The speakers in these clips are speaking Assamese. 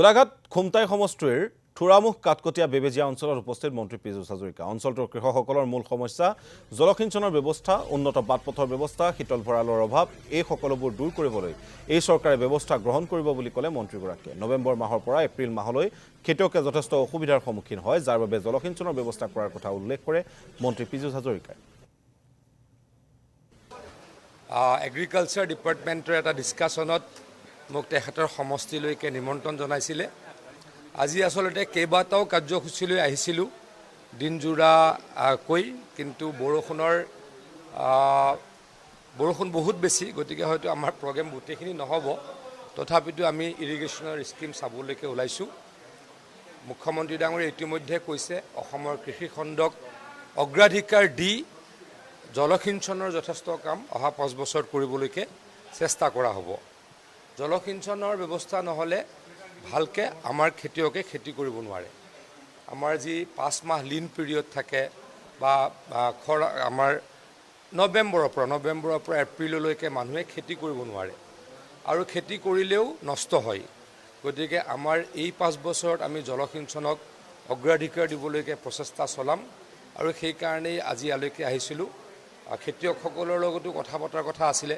গোলাঘাট খুমটাই সমষ্টিৰ থোৰামুখ কাটকটীয়া বেবেজিয়া অঞ্চলত উপস্থিত মন্ত্ৰী পীযুষ হাজৰিকা অঞ্চলটোৰ কৃষকসকলৰ মূল সমস্যা জলসিঞ্চনৰ ব্যৱস্থা উন্নত বাটপথৰ ব্যৱস্থা শীতল ভঁৰালৰ অভাৱ এই সকলোবোৰ দূৰ কৰিবলৈ এই চৰকাৰে ব্যৱস্থা গ্ৰহণ কৰিব বুলি ক'লে মন্ত্ৰীগৰাকীয়ে নৱেম্বৰ মাহৰ পৰা এপ্ৰিল মাহলৈ খেতিয়কে যথেষ্ট অসুবিধাৰ সন্মুখীন হয় যাৰ বাবে জলসিঞ্চনৰ ব্যৱস্থা কৰাৰ কথা উল্লেখ কৰে মন্ত্ৰী পীযুষ হাজৰিকাই এগ্ৰিকালচাৰ ডিপাৰ্টমেণ্টৰ এটা ডিছকাশ্যনত মোক তেখেতৰ সমষ্টিলৈকে নিমন্ত্ৰণ জনাইছিলে আজি আসলতে কেইবাটাও কাৰ্যসূচীলৈ আহিছিলোঁ দিনজোৰা কৈ কিন্তু বৰষুণ বহুত বেছি গতিকে হয়তো আমাৰ প্ৰগ্ৰেম গোটেইখিনি নহ'ব তথাপিতো আমি ইৰিগেশ্যনৰ স্কিম চাবলৈকে ওলাইছোঁ মুখ্যমন্ত্ৰী ডাঙৰীয়ে ইতিমধ্যে কৈছে অসমৰ কৃষি খণ্ডক অগ্ৰাধিকাৰ দি জলসিঞ্চনৰ যথেষ্ট কাম অহা 5 বছৰত কৰিবলৈকে চেষ্টা কৰা হ'ব জলসিঞ্চনৰ ব্যৱস্থা নহ'লে ভালকে আমাৰ খেতিয়কে খেতি কৰিব নোৱাৰে আমাৰ যি 5 মাহ লিন পিৰিয়ড থাকে বা আমাৰ নৱেম্বৰৰ পৰা এপ্ৰিললৈকে মানুহে খেতি কৰিব নোৱাৰে আৰু খেতি কৰিলেও নষ্ট হয় গতিকে আমাৰ এই 5 বছৰত আমি জলসিঞ্চনক অগ্ৰাধিকাৰ দিবলৈকে প্ৰচেষ্টা চলাম আৰু সেই কাৰণেই আজি ইয়ালৈকে আহিছিলোঁ খেতিয়কসকলৰ লগতো কথা পতাৰ কথা আছিলে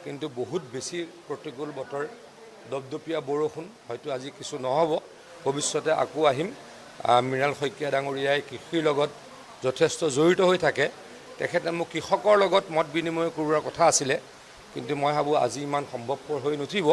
কিন্তু বহুত বেছি প্ৰতিকূল বতৰ দপদপীয়া বৰষুণ হয়তো আজি কিছু নহ'ব ভৱিষ্যতে আকৌ আহিম মৃণাল শইকীয়া ডাঙৰীয়াই কৃষিৰ লগত যথেষ্ট জড়িত হৈ থাকে তেখেতে মোক কৃষকৰ লগত মত বিনিময় কৰোৱাৰ কথা আছিলে কিন্তু মই ভাবোঁ আজি ইমান সম্ভৱপৰ হৈ নুঠিব